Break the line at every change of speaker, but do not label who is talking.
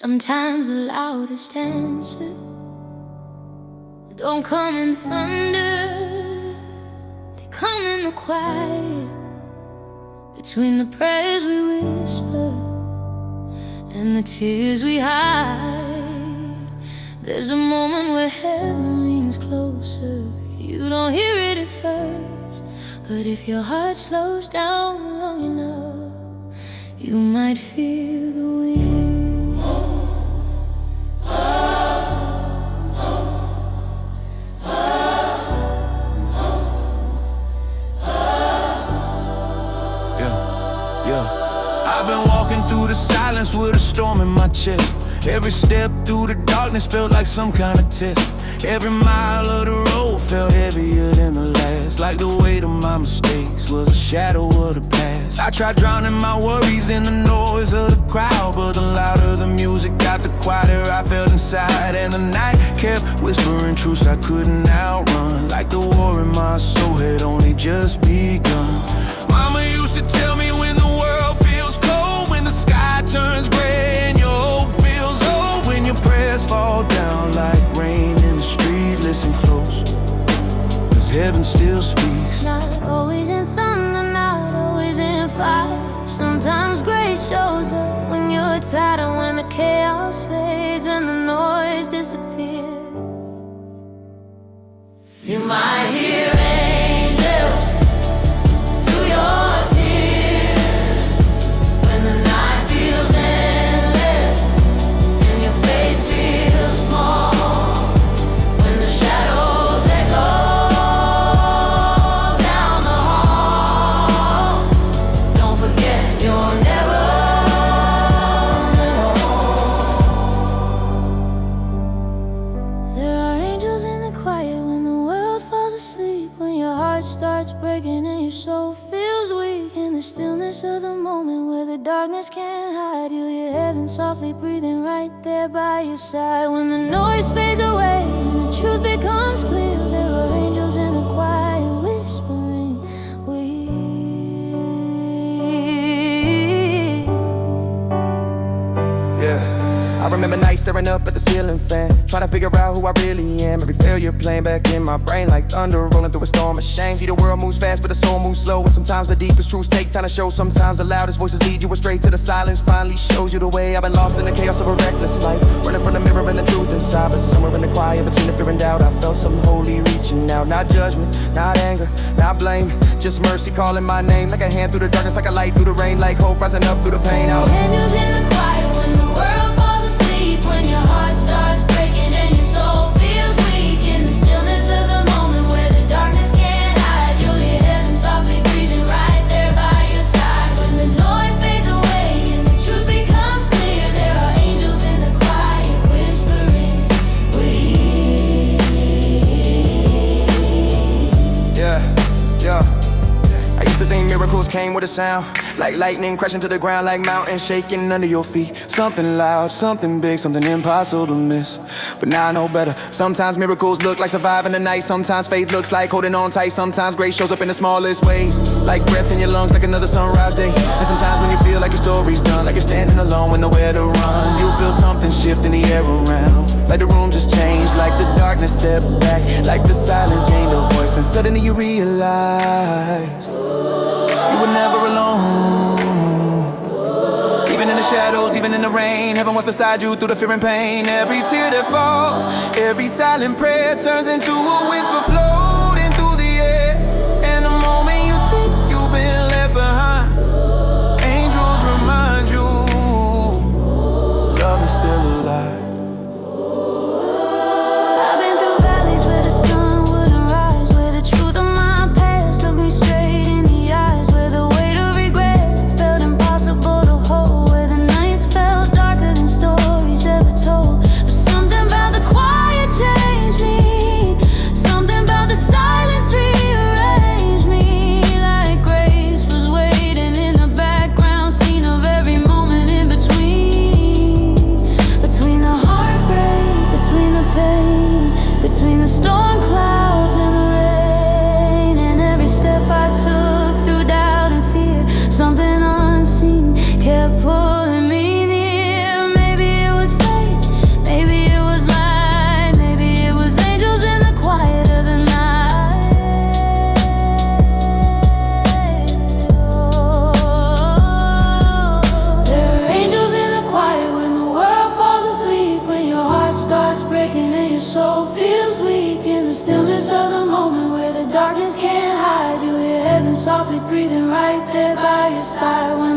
Sometimes the loudest answer don't come in thunder, they come in the quiet. Between the prayers we whisper and the tears we hide, there's a moment where heaven leans closer. You don't hear it at first, but if your heart slows down long enough, you might feel the wind.
I've been walking through the silence with a storm in my chest. Every step through the darkness felt like some kind of test. Every mile of the road felt heavier than the last, like the weight of my mistakes was a shadow of the past. I tried drowning my worries in the noise of the crowd, but the louder the music got, the quieter I felt inside. And the night kept whispering truths I couldn't outrun, like the war in my soul had only just begun. Mama used to tell me when the world feels cold, when the sky turns gray and your hope feels old, when your prayers fall down like rain in the street, listen close, 'cause heaven still speaks.
Not always in thunder, not always in fire. Sometimes grace shows up when you're tired, and when the chaos fades and the noise disappears. You might hear angels through your tears, when the night feels endless and your faith feels small, when the shadows echo down the hall. Don't forget you're never alone at all. There are angels in the quiet when the world falls asleep, when your heart starts breaking and your soul feels weak. In the stillness of the moment where the darkness can't hide, you hear heaven softly breathing right there by your side. When the noise fades away and the truth becomes clear, there are angels in the quiet whispering, we.
I remember nights staring up at the ceiling fan, trying to figure out who I really am. Every failure playing back in my brain like thunder rolling through a storm of shame. See, the world moves fast but the soul moves slow, and sometimes the deepest truths take time to show. Sometimes the loudest voices lead you astray to the silence, finally shows you the way. I've been lost in the chaos of a reckless life, running from the mirror and the truth inside, but somewhere in the quiet between the fear and doubt, I felt something holy reaching out. Not judgment, not anger, not blame, just mercy calling my name, like a hand through the darkness, like a light through the rain, like hope rising up through the pain.
Angels in the quiet when the world falls asleep, when your heart starts breaking and your soul feels weak. In the stillness of the moment where the darkness can't hide, you'll hear heaven softly breathing right there by your side. When the noise fades away and the truth becomes clear, there are angels in the quiet whispering, we.
I used to think miracles came with a sound, like lightning crashing to the ground, like mountains shaking under your feet. Something loud, something big, something impossible to miss. But now I know better. Sometimes miracles look like surviving the night. Sometimes faith looks like holding on tight. Sometimes grace shows up in the smallest ways, like breath in your lungs, like another sunrise day. And sometimes when you feel like your story's done, like you're standing alone with nowhere to run, you'll feel something shift in the air around, like the room just changed, like the darkness stepped back, like the silence gained a voice, and suddenly you realize you were never alone. Even in the shadows, even in the rain, heaven was beside you through the fear and pain. Every tear that falls, every silent prayer turns into a whisper floating through the air. And the moment you think you've been left behind, angels remind you love is still alive.
I've been through valleys where the sun wouldn't rise, where the truth of my past looked me straight in the eyes, where the weight of regret felt impossible to hold, where the nights felt darker than stories ever told. But something about the quiet changed me, something about the breathing right there by your side when